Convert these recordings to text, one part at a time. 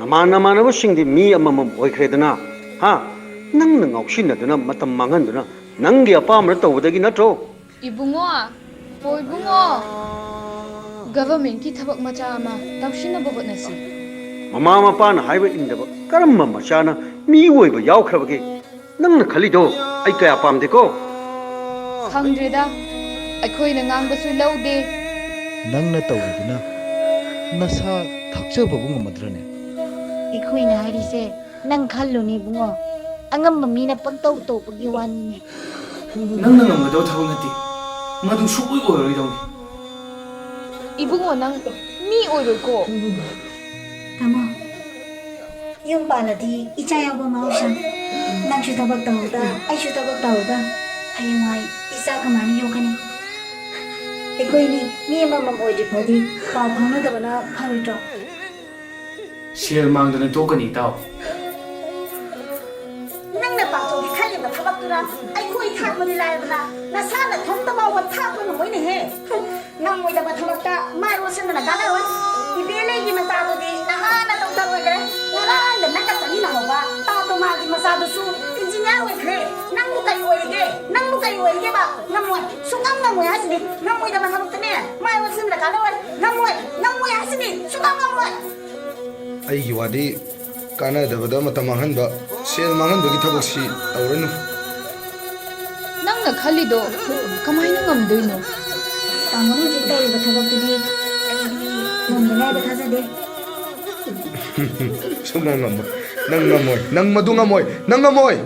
ꯅꯃꯥꯟꯅꯕꯁꯤꯡꯗꯤ ꯃꯤ ꯑꯃꯃꯝ ꯑꯣꯏꯈ꯭ꯔꯦꯗꯅ ꯍꯥ ꯅꯪꯅ ꯉꯥꯎꯁꯤꯟꯅꯗꯨꯅ ꯃꯇꯝ ꯃꯥꯡꯍꯟꯗꯨꯅ ꯅꯪꯒꯤ ꯑꯄꯥꯝꯕꯗ ꯇꯧꯕꯗꯒꯤ ꯅꯠꯇ꯭ꯔꯣ 이붕어, 보이붕어. गवर्नमेंट की थबक मचा अमा तौशिनब होटनसी ꯃꯃꯥ ꯃꯄꯥꯅ ꯍꯥꯏꯕ ꯏꯟꯗꯕ ꯀꯔꯝꯕ ꯃꯆꯥꯅ ꯃꯤ ꯑꯣꯏꯕ ꯌꯥꯎꯈ꯭ꯔꯕꯒꯦ ꯅꯪꯅ ꯈꯜꯂꯤꯗꯣ ꯑꯩ ꯀꯌꯥ ꯄꯥꯝꯗꯦꯀꯣ खंद्रेदा अखोइना ngangbसु लौदे ꯅꯪꯅ ꯇꯧꯔꯤꯗꯨꯅ ꯅꯁꯥ ꯊꯛꯆꯕꯕꯨ ꯉꯝꯃꯗ꯭ꯔꯅꯦ ꯑꯩꯈꯣꯏꯅ ꯍꯥꯏꯔꯤꯁꯦ ꯅꯪ ꯈꯜꯂꯨꯅꯦ ꯏꯕꯨꯡꯉꯣ ꯑꯉꯝꯕ ꯃꯤꯅ ꯄꯪꯇꯧ ꯇꯧꯕꯒꯤ ꯋꯥꯅꯤꯅꯦ ꯅꯪꯅ ꯉꯝꯒꯗꯧ ꯊꯕꯛ ꯅꯠꯇꯦ ꯃꯗꯨ ꯁꯨꯛꯑꯣꯏ ꯑꯣꯏꯔꯣꯏꯗꯧꯅꯤ 이붕어 난 미 오이로이고 ꯇꯥꯃꯣ ꯌꯨꯝ ꯄꯥꯜꯂꯗꯤ ꯏꯆꯥ ꯌꯥꯎꯕ ꯃꯍꯧꯁꯥ ꯅꯪꯁꯨ ꯊꯕꯛ ꯇꯧꯍꯧꯗ ꯑꯩꯁꯨ ꯊꯕꯛ ꯇꯧꯍꯧꯗ ꯍꯌꯦꯡꯋꯥꯏ ꯏꯆꯥ ꯀꯃꯥꯏꯅ ꯌꯣꯛꯀꯅꯤ ꯑꯩꯈꯣꯏꯅꯤ ꯃꯤ ꯑꯃꯃꯝ ꯑꯣꯏꯗ꯭ꯔꯤ ꯐꯥꯎꯗꯤ ꯄꯥꯎ ꯐꯥꯎꯅꯗꯕꯅ ꯐꯔꯣꯏꯗ꯭ꯔꯣ ꯁꯦꯜ ꯃꯥꯡꯗꯅ ꯇꯣꯛꯀꯅꯤ ꯏꯇꯥꯎ ꯅꯪꯅ ꯄꯥꯊꯣꯛꯒꯦ ꯈꯜꯂꯤꯕ ꯊꯕꯛꯇꯨꯅ ꯑꯩꯈꯣꯏ ꯊꯥꯛꯄꯗꯤ ꯂꯥꯏꯔꯕꯅ ꯅꯁꯥꯅ ꯊꯣꯝꯇ ꯐꯥꯎꯕ ꯊꯥꯛꯄ ꯉꯝꯃꯣꯏꯅꯦꯍꯦ ꯉꯝꯃꯣꯏꯗꯕ ꯊꯕꯛꯇ ꯃꯥꯏ ꯑꯣꯟꯁꯤꯟꯕꯅ ꯀꯥꯟꯅꯔꯣꯏ ꯏꯕꯦꯂꯩꯒꯤ ꯃꯆꯥꯗꯨꯗꯤ ꯅꯍꯥꯟꯅ ꯗꯣꯛꯇꯔ ꯑꯣꯏꯈ꯭ꯔꯦ ꯉꯔꯥꯡꯗ ꯅꯪꯒ ꯆꯠꯃꯤꯟꯅꯍꯧꯕ ꯇꯥꯇꯣ ꯃꯥꯒꯤ ꯃꯆꯥꯗꯨꯁꯨ ꯏꯟꯖꯤꯅꯤꯌꯥꯔ ꯑꯣꯏꯈ꯭ꯔꯦ ꯅꯪꯕꯨ ꯀꯔꯤ ꯑꯣꯏꯔꯤꯒꯦ ꯅꯪꯕꯨ ꯀꯔꯤ ꯑꯣꯏꯔꯤꯒꯦꯕ ꯉꯝꯃꯣꯏ ꯁꯨꯡꯉꯝ ꯉꯝꯃꯣꯏ ꯍꯥꯏꯁꯤꯅꯤ ꯉꯝꯃꯣꯏꯗꯕ ꯊꯕꯛꯇꯅꯦ ꯃꯥꯏ ꯑꯣꯟꯁꯤꯟꯕꯅ ꯀꯥꯟꯅꯔꯣꯏ ꯉꯝꯃꯣꯏ ꯍꯥꯏꯁꯤꯅꯤ ꯁꯨꯡꯉꯝ ꯉꯝꯃꯣꯏ ꯑꯩꯒꯤ ꯋꯥꯗꯤ ꯀꯥꯟꯅꯗꯕꯗ ꯃꯇꯝ ꯃꯥꯡꯍꯟꯕ ꯁꯦꯜ ꯃꯥꯡꯍꯟꯕꯒꯤ ꯊꯕꯛꯁꯤ ꯇꯧꯔꯅꯨ ꯅꯪꯅ ꯈꯜꯂꯤꯗꯣ ꯀꯃꯥꯏꯅ ꯉꯝꯗꯣꯏꯅꯣ ꯇꯥꯃꯣ ꯍꯧꯖꯤꯛ ꯇꯧꯔꯤꯕ ꯊꯕꯛꯇꯨꯗꯤ ꯑꯩꯗꯤ ꯉꯝꯒꯅꯤ ꯍꯥꯏꯕ ꯊꯥꯖꯗꯦ ꯁꯨꯡꯉꯝ ꯉꯝꯃꯣꯏ ꯅꯪ ꯉꯝꯃꯣꯏ ꯅꯪ ꯃꯗꯨ ꯉꯝꯃꯣꯏ ꯅꯪ ꯉꯝꯃꯣꯏ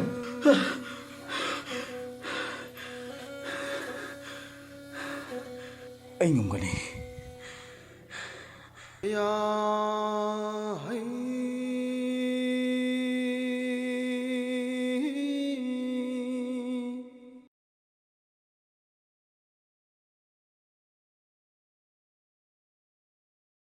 ꯑꯩ ꯉꯝꯒꯅꯤ 야